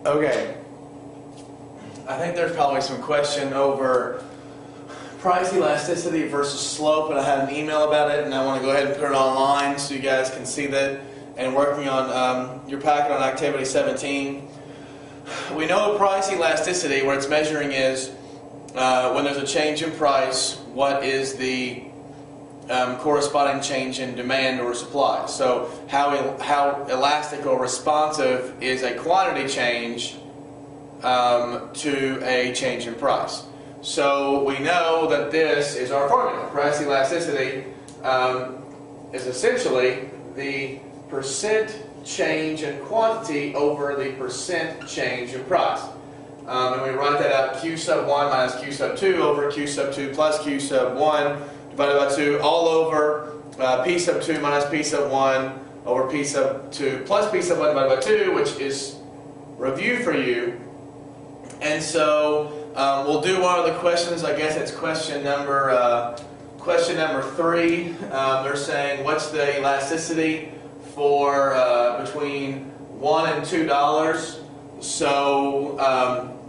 Okay, I think there's probably some question over price elasticity versus slope, and I had an email about it, and I want to go ahead and put it online so you guys can see that. And working on your packet on activity 17, we know price elasticity, what it's measuring is when there's a change in price, what is the corresponding change in demand or supply. So how elastic or responsive is a quantity change to a change in price. So we know that this is our formula. Price elasticity is essentially the percent change in quantity over the percent change in price. And we write that out Q sub 1 minus Q sub 2 over Q sub 2 plus Q sub 1 divided by 2 all over P sub 2 minus P sub 1 over P sub 2 plus P sub 1 divided by 2, which is review for you. And so we'll do one of the questions. I guess it's question number 3. They're saying what's the elasticity for between $1 and $2. So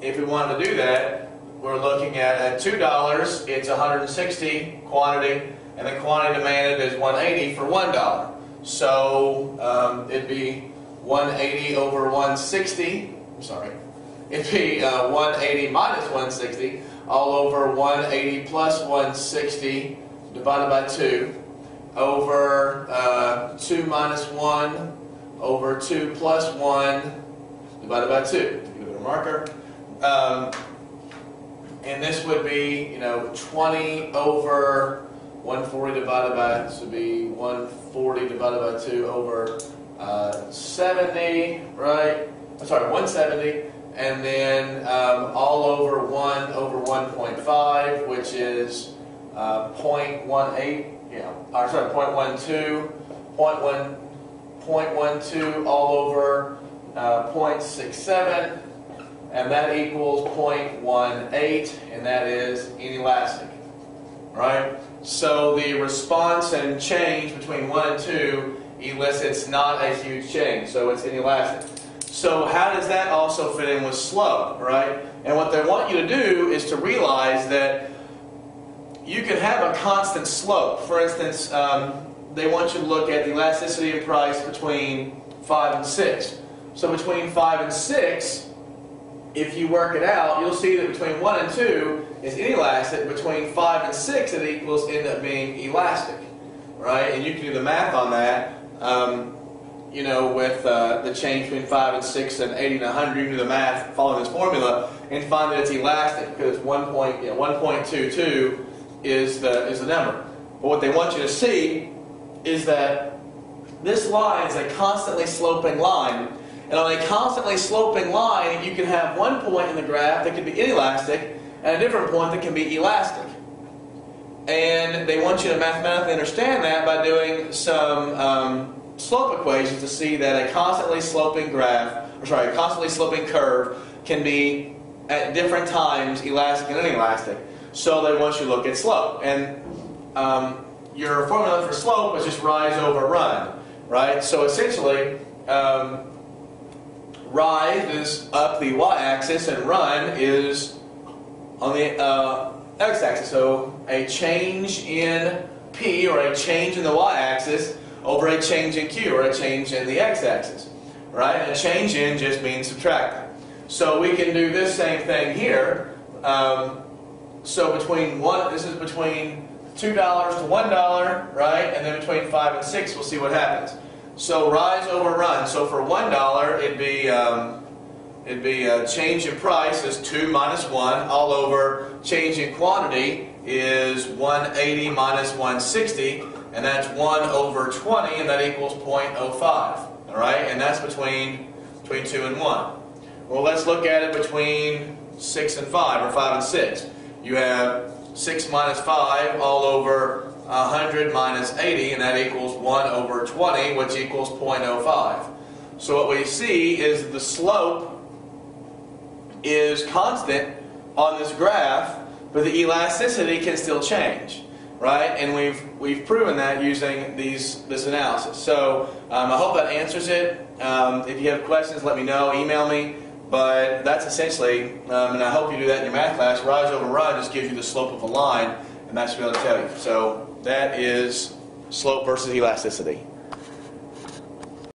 if we wanted to do that, we're looking at $2, it's 160 quantity, and the quantity demanded is 180 for $1. So it'd be 180 over 160. I'm sorry. It'd be 180 minus 160 all over 180 plus 160 divided by 2 over 2 minus 1 over 2 plus 1 divided by 2. Give it a marker. And this would be, 20 over 140 divided by, this would be 140 divided by 2 over 70, right? I'm sorry, 170. And then all over 1 over 1.5, which is 0.18, or sorry, 0.12, 0.12 all over 0.67, and that equals 0.18, and that is inelastic, right? So the response and change between 1 and 2 elicits not a huge change, so it's inelastic. So how does that also fit in with slope, right? And what they want you to do is to realize that you can have a constant slope. For instance, they want you to look at the elasticity of price between 5 and 6. So between 5 and 6, if you work it out, you'll see that between 1 and 2 is inelastic. Between 5 and 6, it end up being elastic, right? And you can do the math on that. With the change between 5 and 6 and 80 and 100, you can do the math following this formula and find that it's elastic because 1.22 is the number. But what they want you to see is that this line is a constantly sloping line. And on a constantly sloping line, you can have one point in the graph that can be inelastic and a different point that can be elastic. And they want you to mathematically understand that by doing some slope equations to see that a constantly sloping a constantly sloping curve can be at different times elastic and inelastic. So they want you to look at slope. And your formula for slope is just rise over run, right? So essentially, rise is up the y-axis and run is on the x-axis. So a change in p, or a change in the y-axis, over a change in q, or a change in the x-axis, right? And a change in just means subtracting. So we can do this same thing here. So this is between $2 to $1, right? And then between 5 and 6, we'll see what happens. So rise over run. So for $1, it'd be a change in price is 2 minus 1 all over change in quantity is 180 minus 160. And that's 1 over 20, and that equals 0.05. All right, and that's between 2 and 1. Well, let's look at it between 6 and 5, or 5 and 6. You have 6 minus 5 all over 100 minus 80, and that equals 1 over 20, which equals 0.05. So what we see is the slope is constant on this graph, but the elasticity can still change. Right, and we've proven that using this analysis. So I hope that answers it. If you have questions, let me know. Email me. But that's essentially, and I hope you do that in your math class, rise over run just gives you the slope of a line, and that's what I'll tell you. So that is slope versus elasticity.